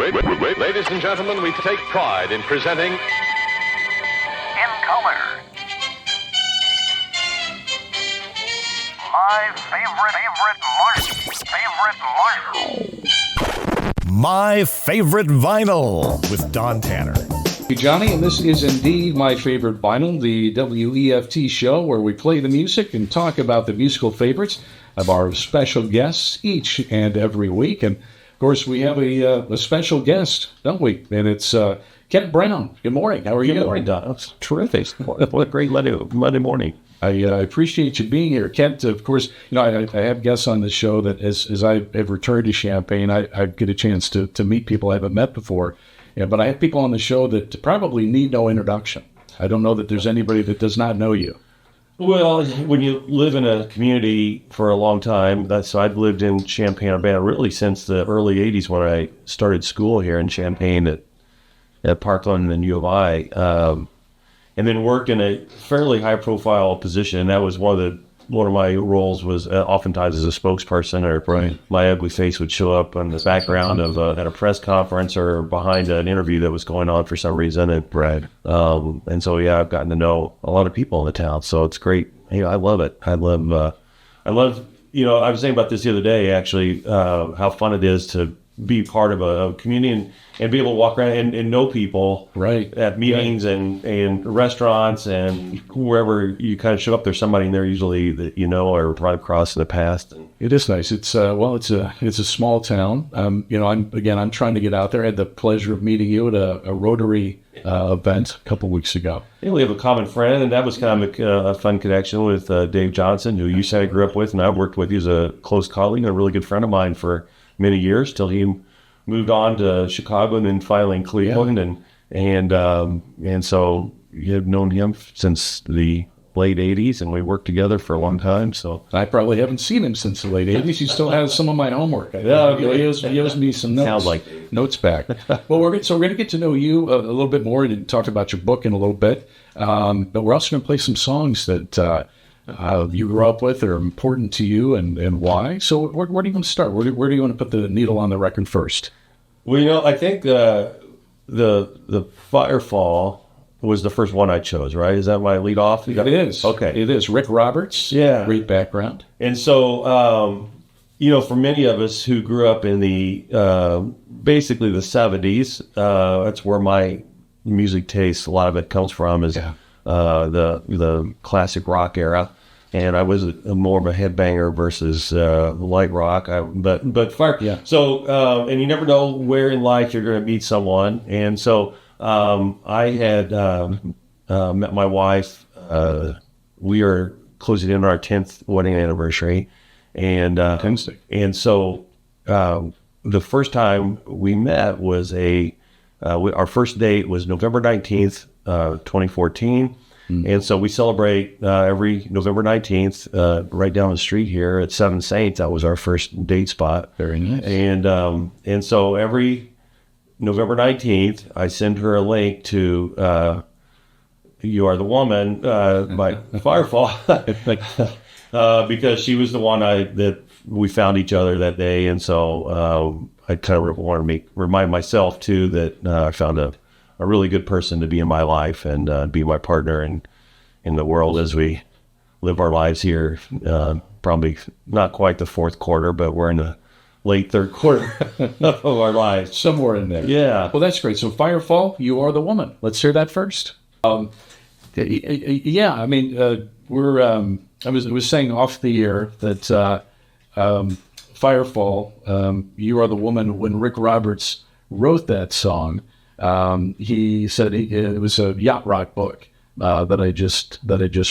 Ladies and gentlemen, we take pride in presenting In color. My favorite Marshall. My Favorite Vinyl with Don Tanner. Hey Johnny, and this is indeed My Favorite Vinyl, the WEFT show where we play the music and talk about the musical favorites of our special guests each and every week. And of course, we have a special guest, don't we? And it's Kent Brown. Good morning. How are you? Good morning, Don. That's terrific. What a great Monday morning. I appreciate you being here, Kent. Of course, you know I have guests on the show that as I have returned to Champaign, I get a chance to meet people I haven't met before. Yeah, but I have people on the show that probably need no introduction. I don't know that there's anybody that does not know you. Well, when you live in a community for a long time, so I've lived in Champaign-Urbana really since the early 80s when I started school here in Champaign at Parkland and U of I, and then worked in a fairly high-profile position. That was one of my roles was oftentimes as a spokesperson, or my ugly face would show up on the background of at a press conference or behind an interview that was going on for some reason. And so I've gotten to know a lot of people in the town, so it's great. I love it. I love. I was saying about this the other day, actually, how fun it is to be part of a community and be able to walk around and know people at meetings and restaurants and wherever you kind of show up. There's somebody in there usually that you know or run across in the past. It is nice. It's a small town. I'm trying to get out there. I had the pleasure of meeting you at a Rotary event a couple weeks ago. Yeah, we have a common friend, and that was kind of a fun connection with Dave Johnson, who you said I grew up with, and I worked with. He's a close colleague and a really good friend of mine for many years till he moved on to Chicago and then finally in Cleveland. And so you have known him since the late 80s, and we worked together for a long time. So I probably haven't seen him since the late 80s. He still has some of my homework. He owes me some notes. Sounds like notes back. Well, we're going to get to know you a little bit more and talk about your book in a little bit. But we're also going to play some songs that you grew up with that are important to you and why. So where do you want to start? Where do you want to put the needle on the record first? Well, I think the Firefall was the first one I chose, right? Is that my lead off? It is. Okay. It is. Rick Roberts. Yeah. Great background. And so, for many of us who grew up in the, basically the 70s, that's where my music taste, a lot of it comes from, is the classic rock era. And I was more of a headbanger versus light rock. But fire. Yeah. So, and you never know where in life you're going to meet someone. And so I had met my wife. We are closing in on our 10th wedding anniversary. And so the first time we met was our first date was November 19th, 2014. And so we celebrate every November 19th right down the street here at Seven Saints. That was our first date spot. Very nice. And so every November 19th, I send her a link to You Are the Woman by Firefall because she was the one that we found each other that day. And so I kind of want to remind myself, too, that I found a really good person to be in my life and be my partner in the world as we live our lives here. Probably not quite the fourth quarter, but we're in the late third quarter of our lives. Somewhere in there. Yeah. Well, that's great. So Firefall, You Are the Woman. Let's hear that first. I was saying off the air that Firefall, You Are the Woman, when Rick Roberts wrote that song, he said it was a yacht rock book that I just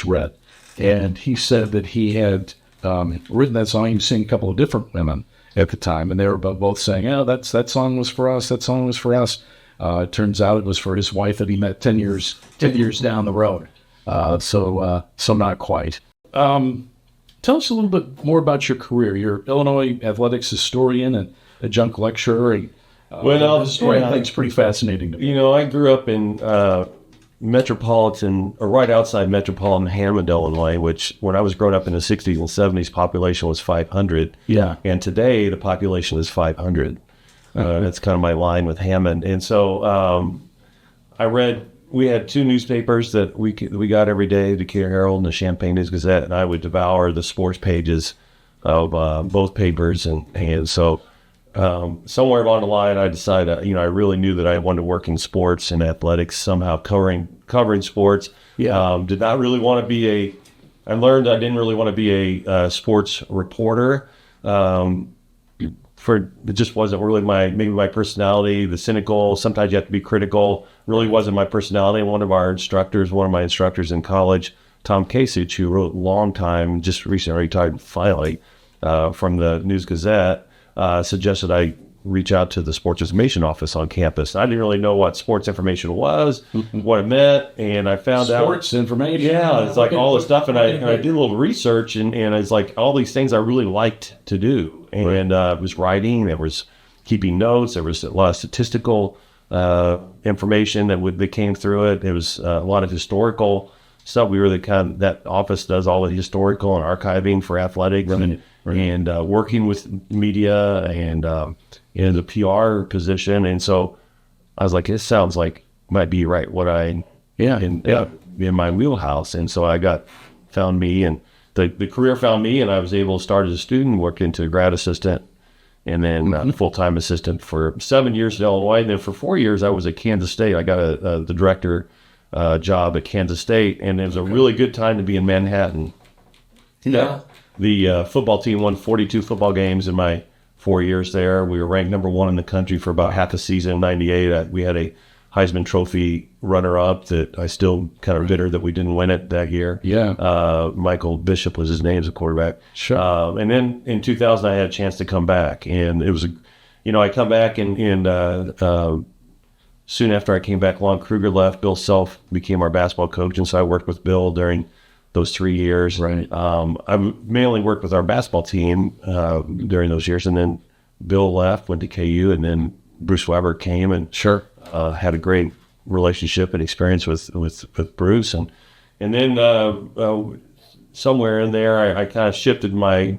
read, and he said that he had written that song. He was seeing a couple of different women at the time, and they were both saying, "Oh, that song was for us. That song was for us." It turns out it was for his wife that he met 10 years down the road. So not quite. Tell us a little bit more about your career. You're Illinois athletics historian and adjunct lecturer. The story I think is pretty fascinating to me. I grew up in metropolitan, or right outside metropolitan Hammond, Illinois, which when I was growing up in the 60s and 70s, population was 500. Yeah. And today the population is 500. That's kind of my line with Hammond. And so we had two newspapers that we got every day, the Decatur Herald and the Champaign News Gazette, and I would devour the sports pages of both papers. And so somewhere along the line, I decided, I really knew that I wanted to work in sports and athletics, somehow covering sports. Yeah. Did not really want to be I learned I didn't really want to be a sports reporter. It just wasn't really my personality. The cynical, sometimes you have to be critical, really wasn't my personality. And one of my instructors in college, Tom Kasich, who wrote a long time, just recently retired finally from the News Gazette, suggested I reach out to the sports information office on campus. I didn't really know what sports information was, what it meant, and I found out sports information. Yeah, it's like all this stuff, and I did a little research, and it's like all these things I really liked to do, and it was writing, there was keeping notes, there was a lot of statistical information that came through it. It was a lot of historical stuff. We were that office does all the historical and archiving for athletics, and working with media and in the PR position. And so I was like, this sounds like might be right what in my wheelhouse. And so found me, and the career found me, and I was able to start as a student, work into grad assistant, and then full-time assistant for 7 years at Illinois. And then for 4 years, I was at Kansas State. I got the director job at Kansas State, and it was a really good time to be in Manhattan. Yeah. The football team won 42 football games in my 4 years there. We were ranked number one in the country for about half the season in '98. We had a Heisman Trophy runner-up that I still kind of bitter that we didn't win it that year. Yeah. Michael Bishop was his name as a quarterback. Sure. And then in 2000, I had a chance to come back, and it was, I come back and soon after I came back, Lon Kruger left. Bill Self became our basketball coach, and so I worked with Bill during those 3 years. Right. I mainly worked with our basketball team during those years, and then Bill left, went to KU, and then Bruce Weber came and had a great relationship and experience with Bruce, and then somewhere in there, I kind of shifted I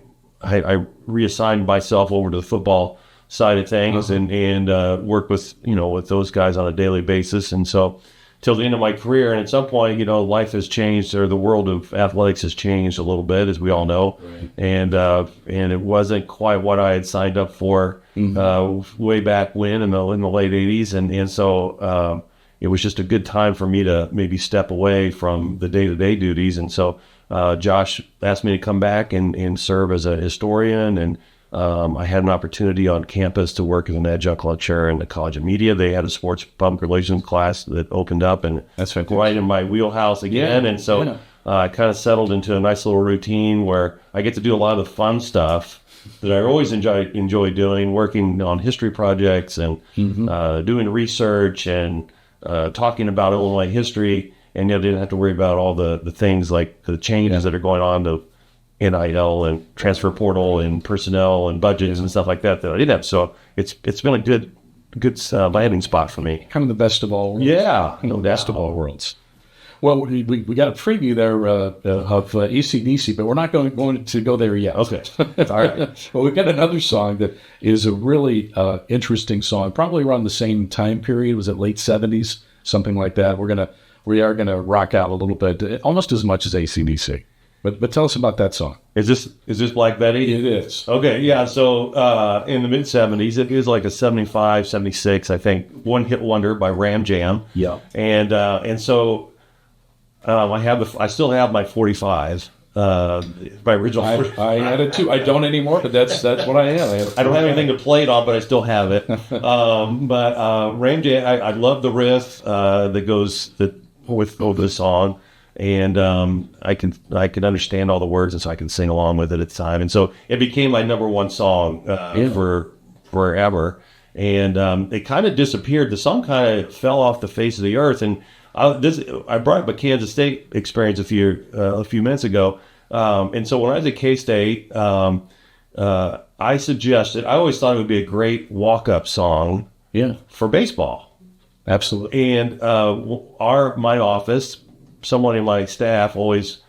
reassigned myself over to the football side of things, and worked with with those guys on a daily basis, and so till the end of my career. And at some point, life has changed, or the world of athletics has changed a little bit, as we all know. Right. And it wasn't quite what I had signed up for way back when in the late '80s, and so it was just a good time for me to maybe step away from the day-to-day duties. And so Josh asked me to come back and serve as a historian, and I had an opportunity on campus to work as an adjunct lecturer in the College of Media. They had a sports public relations class that opened up, and that's right in my wheelhouse again. And so I kind of settled into a nice little routine where I get to do a lot of the fun stuff that I always enjoy doing, working on history projects and doing research and talking about Illinois history. And yet I didn't have to worry about all the things like the changes that are going on to NIL and transfer portal and personnel and budgets and stuff like that I didn't have. So it's been a good landing spot for me. Kind of the best of all worlds. Yeah, the best of all worlds. Well, we got a preview there of AC/DC, but we're not going to go there yet. Okay. All right. Well, we've got another song that is a really interesting song, probably around the same time period. Was it late 70s? Something like that. We are gonna rock out a little bit, almost as much as AC/DC. But tell us about that song. Is this Black Betty? It is. Okay, yeah. So in the mid-'70s, it was like a 75, 76, I think, one-hit wonder by Ram Jam. Yeah. And so I still have my 45, my original. I had it too. I don't anymore, but that's what I have. I don't have anything to play it on, but I still have it. But Ram Jam, I love the riff that goes with the song. And I can understand all the words, and so I can sing along with it at the time. And so it became my number one song for forever. And it kind of disappeared. The song kind of fell off the face of the earth. And I brought up a Kansas State experience a few minutes ago. And so when I was at K-State, I suggested, I always thought it would be a great walk-up song for baseball. Absolutely. And my office, someone in my staff always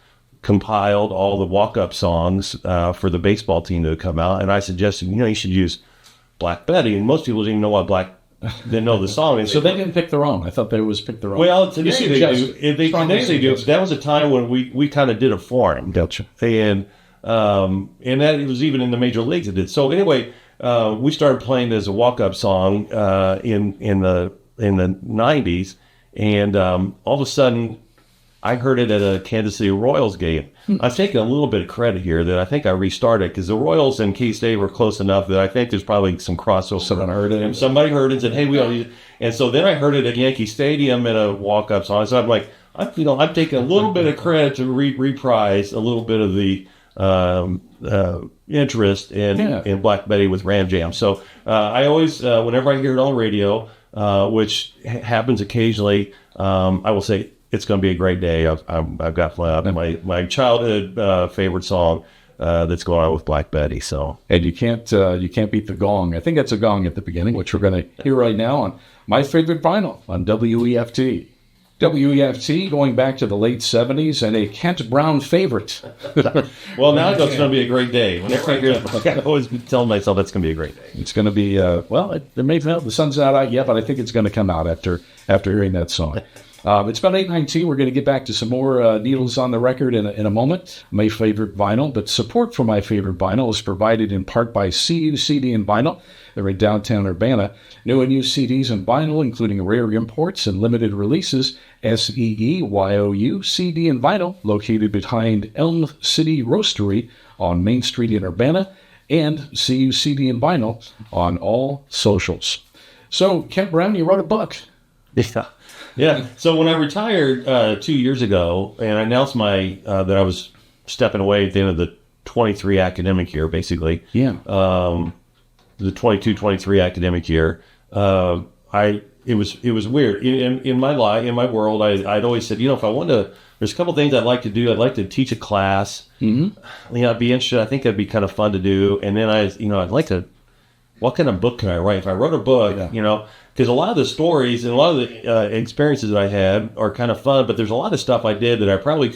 compiled all the walk-up songs for the baseball team to come out, and I suggested, you should use Black Betty, and most people didn't even know what didn't know the song. And So they didn't pick their own. I thought they was pick their own. well, today You they suggest- do. Today they do. That was a time when we kind of did it for him. Gotcha. And that it was even in the major leagues it did. So anyway, we started playing it as a walk-up song in the 90s, and all of a sudden I heard it at a Kansas City Royals game. I've taken a little bit of credit here that I think I restarted because the Royals and K-State were close enough that I think there's probably some crossover. Someone heard it. And somebody heard it and said, "Hey, we don't." And so then I heard it at Yankee Stadium in a walk-up song. So I'm like, I'm taking a little bit of credit to reprise a little bit of the interest in Black Betty with Ram Jam. So I always, whenever I hear it on the radio, which happens occasionally, I will say it's going to be a great day. I've got my childhood favorite song that's going on with Black Betty. So And you can't beat the gong. I think that's a gong at the beginning, which we're going to hear right now on My Favorite Vinyl on WEFT. WEFT going back to the late 70s and a Kent Brown favorite. well, now I know it's going to be a great day. Whenever I hear it, I always tell myself that's going to be a great day. It's going to be, the sun's not out yet, but I think it's going to come out after hearing that song. It's about 8:19. We're going to get back to some more Needles on the Record in a moment. My Favorite Vinyl, but support for My Favorite Vinyl is provided in part by CU CD and Vinyl. They're in downtown Urbana. New and used CDs and vinyl, including rare imports and limited releases. SEEYOU CD and Vinyl, located behind Elm City Roastery on Main Street in Urbana, and CU CD and Vinyl on all socials. So, Kent Brown, you wrote a book. Yeah. So when I retired 2 years ago, and I announced that I was stepping away at the end of the 23 academic year, basically. Yeah. The 22-23 academic year. It was weird in my life, in my world. I'd always said, if I wanted to, there's a couple things I'd like to do. I'd like to teach a class. Mm-hmm. I'd be interested. I think that'd be kind of fun to do. And then I'd like to. What kind of book can I write? If I wrote a book, because a lot of the stories and a lot of the experiences that I had are kind of fun, but there's a lot of stuff I did that I probably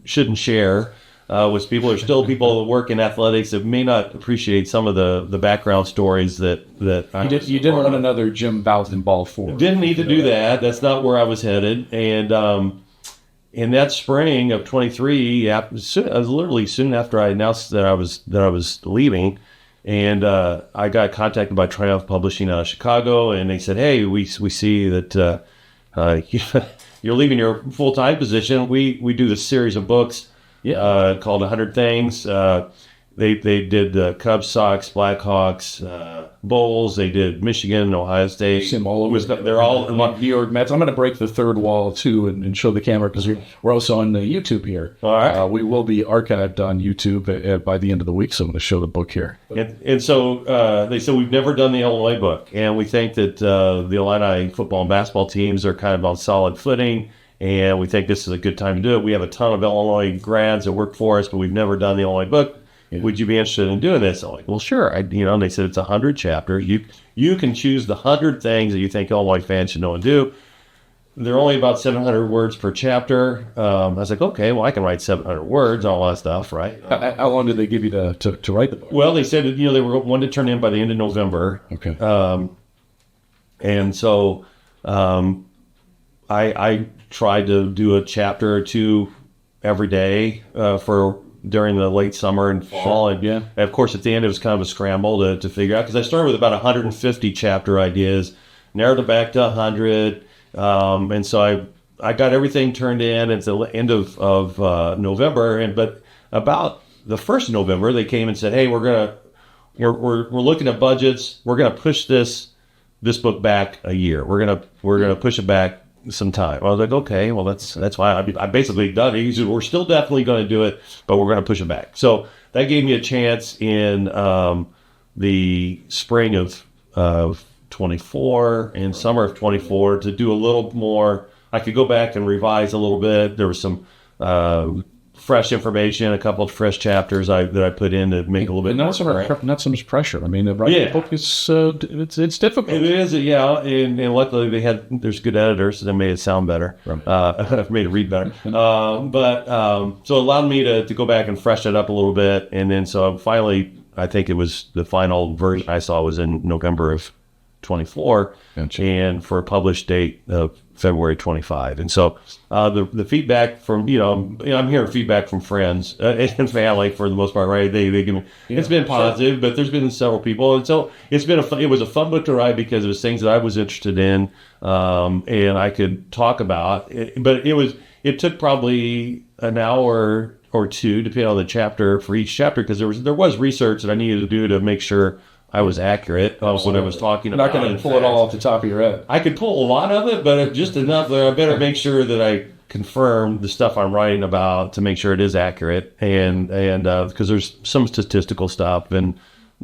shouldn't share with people. There's still people that work in athletics that may not appreciate some of the background stories that You didn't want another Jim Bouton ball four. Didn't need to do that. That's not where I was headed. And in that spring of 23, literally soon after I announced that I was leaving. And I got contacted by Triumph Publishing out of Chicago, and they said, "Hey, we see that you're leaving your full-time position. We do this series of books called 100 Things." They did Cubs, Sox, Blackhawks, Bulls. They did Michigan, Ohio State. They're all New York Mets. I'm going to break the third wall too and show the camera because we're also on YouTube here. All right. We will be archived on YouTube by the end of the week, so I'm going to show the book here. And so they said we've never done the Illinois book, and we think that the Illini football and basketball teams are kind of on solid footing. And we think this is a good time to do it. We have a ton of Illinois grads that work for us, but we've never done the Illinois book. Yeah. Would you be interested in doing this? I'm like, well, sure. And they said it's 100 chapters. You can choose the 100 things that you think Illinois fans should know and do. They're only about 700 words per chapter. I was like, okay, well, I can write 700 words, all that stuff, right? How long did they give you to write the book? Well, they said that, they were wanting to turn in by the end of November. Okay. And so I tried to do a chapter or two every day during the late summer and fall. Sure. And of course, at the end, it was kind of a scramble to figure out, because I started with about 150 chapter ideas, narrowed it back to 100. And so I got everything turned in at the end of November. But about the 1st of November, they came and said, "Hey, we're looking at budgets. We're gonna push this book back a year. We're gonna push it back some time." I was like, okay, well, that's why I basically done it. He said, "We're still definitely going to do it, but we're going to push it back." So that gave me a chance in the spring of 24 and summer of 24 to do a little more. I could go back and revise a little bit. There was some fresh information, a couple of fresh chapters that I put in to make a little bit. Not so much pressure. I mean, writing a book is it's difficult. It is, yeah. And luckily there's good editors that made it sound better. Right. Made it read better. So it allowed me to go back and freshen it up a little bit. And then so finally I think it was the final version I saw was in November of 24, Gotcha. and for a published date of February 25. And so the feedback from, I'm hearing feedback from friends and family for the most part, right? They give me, it's been positive, but there's been several people. And so it was a fun book to write because it was things that I was interested in, and I could talk about. But it took probably an hour or two, depending on the chapter, for each chapter, because there was research that I needed to do to make sure I was accurate of what I was talking You're about. not going to pull it all off the top of your head. I could pull a lot of it, but just enough that I better make sure that I confirm the stuff I'm writing about to make sure it is accurate, and because there's some statistical stuff and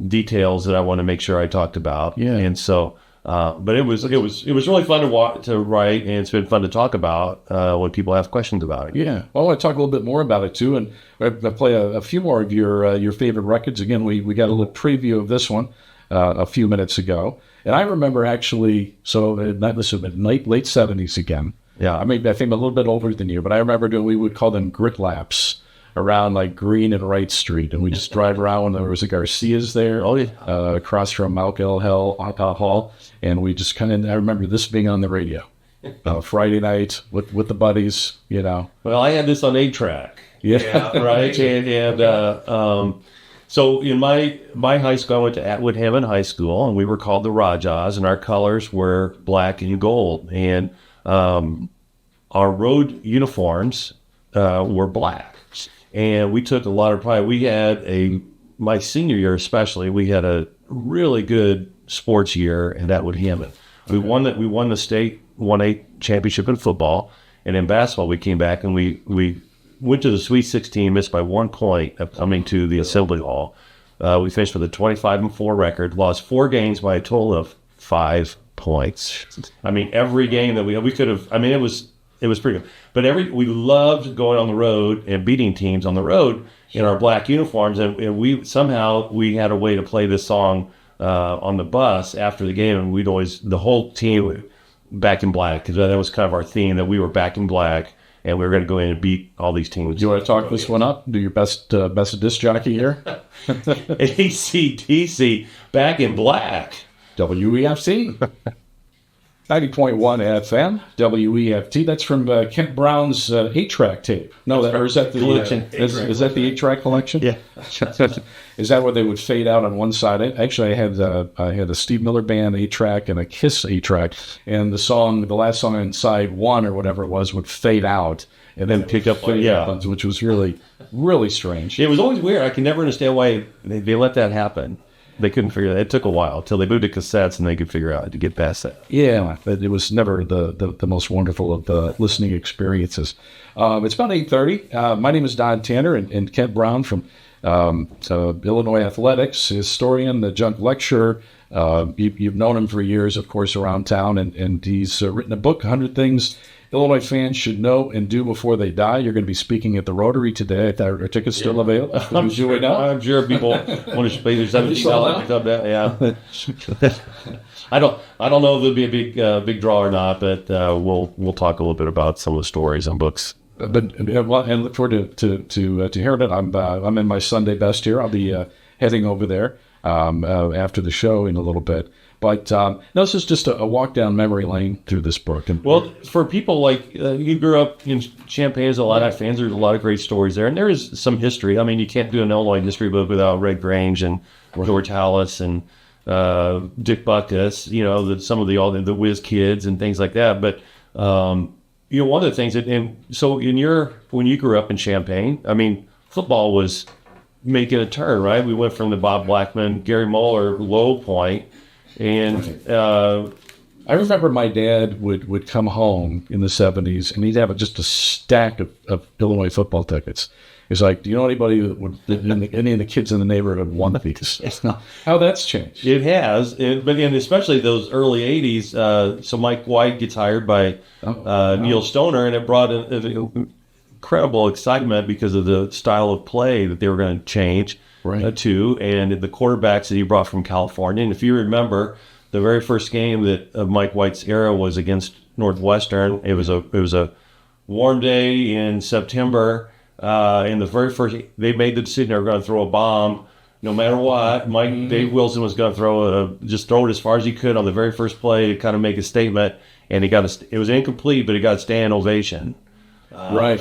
details that I want to make sure I talked about. Yeah. And so, but it was really fun to write, and it's been fun to talk about when people ask questions about it. Yeah. Well, I want to talk a little bit more about it too, and I play a few more of your favorite records. Again, we got a little preview of this one a few minutes ago, and I remember actually. So this was late '70s again. Yeah. I think I'm a little bit older than you, but I remember we would call them grit laps around like Green and Wright Street, and we just drive around when there was a Garcia's there. Oh, yeah. Across from Mount Hall, and we just kind of. I remember this being on the radio. Friday night with the buddies, Well, I had this on 8-track. Yeah. Right. So in my high school, I went to Atwood Hammond High School, and we were called the Rajas, and our colors were black and gold, and our road uniforms were black, and we took a lot of pride. We had my senior year especially, we had a really good sports year at Atwood Hammond. We won the state 1A championship in football, and in basketball we came back and we went to the Sweet 16, missed by 1 point of coming to the Assembly Hall. We finished with a 25-4 record, lost 4 games by a total of 5 points. I mean, every game that we could have. I mean, it was pretty good. But we loved going on the road and beating teams on the road in our black uniforms, and we had a way to play this song on the bus after the game, and the whole team back in black, because that was kind of our theme, that we were back in black. And we were going to go in and beat all these teams. Do you want to talk this one up? Do your best disc jockey here? AC/DC, back in black. WEFT. 90.1 FM, WEFT. That's from Kent Brown's 8-track tape. No, is that the Collection. Is that the 8-track collection? Yeah. Is that where they would fade out on one side? Actually, I had a Steve Miller Band 8-track and a Kiss 8-track, and the last song on side 1 or whatever it was would fade out and then pick up ones, which was really, really strange. It was always weird. I can never understand why they let that happen. They couldn't figure that. It took a while until they moved to cassettes and they could figure out how to get past that. Yeah, but it was never the most wonderful of the listening experiences. It's about 8:30. My name is Don Tanner, and Kent Brown from Illinois Athletics, historian, the junk lecturer. You've known him for years, of course, around town, and he's written a book, 100 Things Illinois fans should know and do before they die. You're going to be speaking at the Rotary today. Are tickets still available? I'm sure people want to pay their $17. Yeah. I don't know if there'll be a big draw or not, but we'll talk a little bit about some of the stories on books. And look forward to hearing it. I'm in my Sunday best here. I'll be heading over there after the show in a little bit. But no, this is just a walk down memory lane through this book. And well, for people like you grew up in Champaign as a Illini fans, there's a lot of great stories there, and there is some history. I mean, you can't do an Illinois history book without Red Grange and George Hallis and Dick Butkus. Some of the Whiz Kids and things like that. But one of the things so when you grew up in Champaign, I mean, football was making a turn, right? We went from the Bob Blackman, Gary Moeller low point. And I remember my dad would come home in the 70s, and he'd have just a stack of Illinois football tickets. He's like, do you know anybody that would, any of the kids in the neighborhood want these? How that's changed. It has, but especially those early 80s. So Mike White gets hired by Neil Stoner, and it brought an incredible excitement because of the style of play that they were going to change. To, and the quarterbacks that he brought from California. And if you remember, the very first game of Mike White's era was against Northwestern. It was a warm day in September, and the very first, they made the decision they were going to throw a bomb no matter what, Dave Wilson was going to just throw it as far as he could on the very first play to kind of make a statement, and it was incomplete, but he got a standing ovation. Right.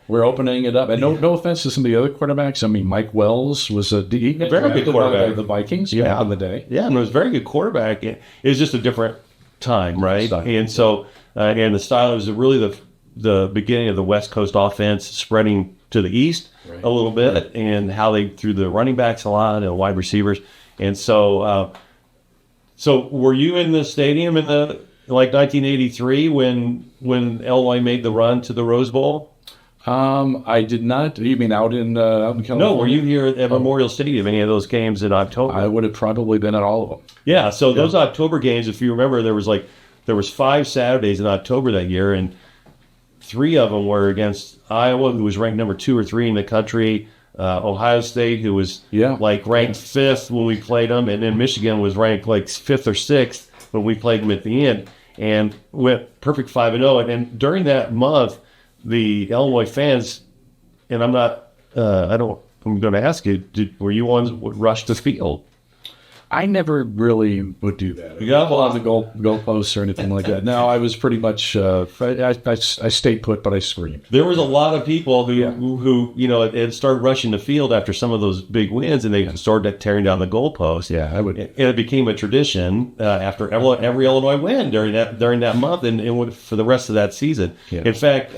We're opening it up, and no offense to some of the other quarterbacks. I mean, Mike Wells was a very good quarterback. The Vikings, Yeah. on the day. Yeah, and it was a very good quarterback. It was just a different time, right? Style. And so, and the style was really the beginning of the West Coast offense spreading to the east a little bit, and how they threw the running backs a lot and wide receivers. And so, so were you in the stadium in the 1983 when Illinois made the run to the Rose Bowl? I did not. You mean out in California? No, were you here at Memorial Stadium, any of those games in October? I would have probably been at all of them. Yeah, so those October games, if you remember, there was 5 Saturdays in October that year, and 3 of them were against Iowa, who was ranked number 2 or 3 in the country, Ohio State, who was ranked 5th when we played them, and then Michigan was ranked 5th or 6th when we played them at the end, and went perfect 5-0. And during that month, the Illinois fans, and I'm going to ask you, were you ones would rush the field? I never really would do that. You got pull out the goalposts or anything like that. No, I was pretty much. I stayed put, but I screamed. There was a lot of people who had started rushing the field after some of those big wins, and they started tearing down the goalposts. Yeah, I would. And it became a tradition after every Illinois win during that month, and for the rest of that season. Yeah. In fact.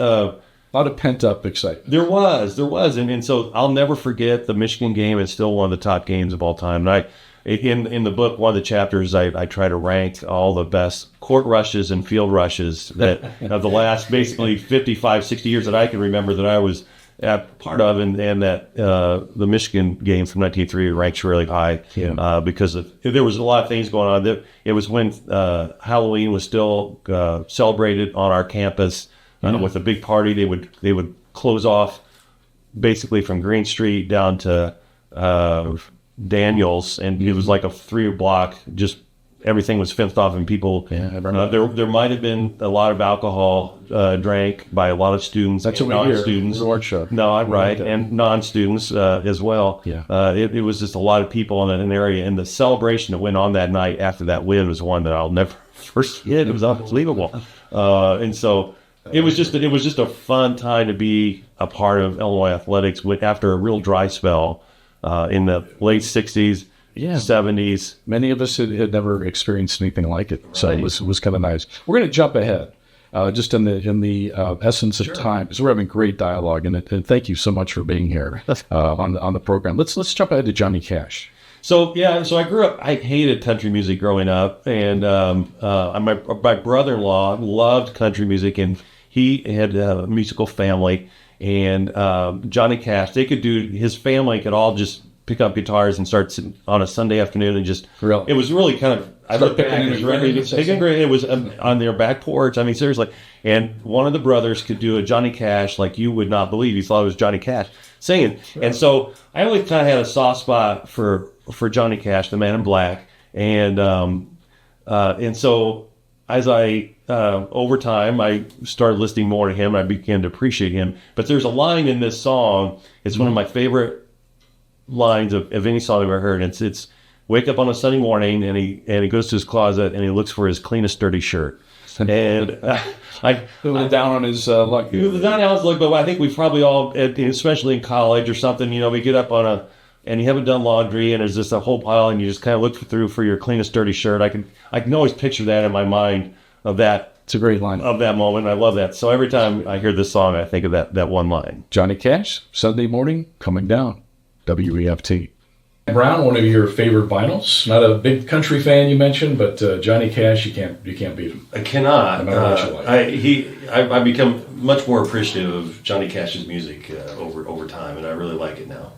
A lot of pent-up excitement. There was, and so I'll never forget the Michigan game. It's still one of the top games of all time. And in the book, one of the chapters, I try to rank all the best court rushes and field rushes that of the last basically 55, 60 years that I can remember that I was part of, and that the Michigan game from 1903 ranks really high because there was a lot of things going on. It was when Halloween was still celebrated on our campus. With a big party, they would close off basically from Green Street down to Daniels, and it was like a 3 block. Just everything was fenced off, and people. There might have been a lot of alcohol drank by a lot of students. That's what we hear. Non-students. No, I'm right, and non-students as well. Yeah. It was just a lot of people in an area, and the celebration that went on that night after that win was one that I'll never forget. It was unbelievable, and so. It was just a fun time to be a part of Illinois athletics after a real dry spell in the late 60s, 70s. Many of us had never experienced anything like it, so it was kind of nice. We're going to jump ahead, just in the essence of time, because we're having great dialogue, and thank you so much for being here on the program. Let's jump ahead to Johnny Cash. So I grew up. I hated country music growing up, and my brother-in-law loved country music, and he had a musical family. And Johnny Cash, his family could all just pick up guitars and start sitting on a Sunday afternoon and just. Really? It was really kind of. I look back, it was on their back porch. I mean, seriously. And one of the brothers could do a Johnny Cash like you would not believe. He thought it was Johnny Cash singing, and so I always kind of had a soft spot for Johnny Cash, the Man in Black, and so as I over time I started listening more to him. I began to appreciate him. But there's a line in this song. It's one of my favorite lines of any song I've ever heard. It's wake up on a Sunday morning, and he goes to his closet and he looks for his cleanest dirty shirt. And down on his luck. Down on his luck, but I think we probably all, especially in college or something, we get up and you haven't done laundry, and there's just a whole pile, and you just kind of look through for your cleanest dirty shirt. I can always picture that in my mind of that. It's a great line. Of that moment. I love that. So every time I hear this song, I think of that one line. Johnny Cash, Sunday morning, coming down. WEFT. Brown, one of your favorite vinyls. Not a big country fan, you mentioned, but Johnny Cash, you can't beat him. I cannot. No matter what you like. I've become much more appreciative of Johnny Cash's music over time, and I really like it now.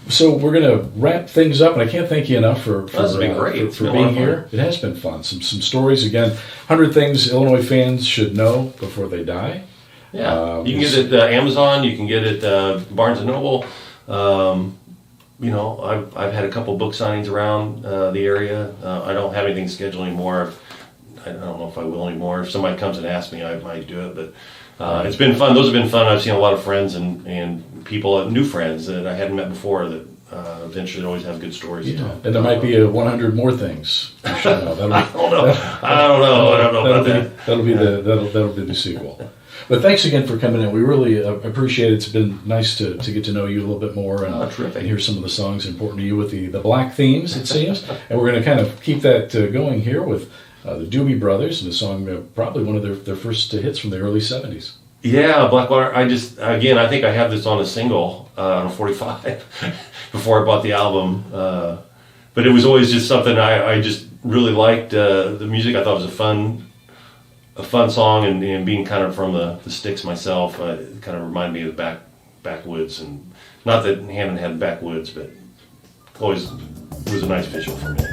So we're going to wrap things up, and I can't thank you enough for being here. It has been fun. Some stories again. 100 things Illinois fans should know before they die. Yeah, you can get it at Amazon. You can get it at Barnes and Noble. I've had a couple book signings around the area. I don't have anything scheduled anymore. I don't know if I will anymore. If somebody comes and asks me, I might do it. But it's been fun. Those have been fun. I've seen a lot of friends and people, new friends that I hadn't met before that eventually always have good stories to tell. And there might be 100 more things. You should know. I don't know about that. That'll be the sequel. But thanks again for coming in. We really appreciate it. It's been nice to get to know you a little bit more and hear some of the songs important to you with the black themes, it seems. And we're going to kind of keep that going here with the Doobie Brothers and the song, probably one of their first hits from the early 70s. Yeah, Blackwater. I think I have this on a single on a 45 before I bought the album. But it was always just something I just really liked the music. I thought it was a fun song, and being kind of from the sticks myself, it kind of reminded me of the backwoods, and not that Hammond had backwoods, but always was a nice visual for me.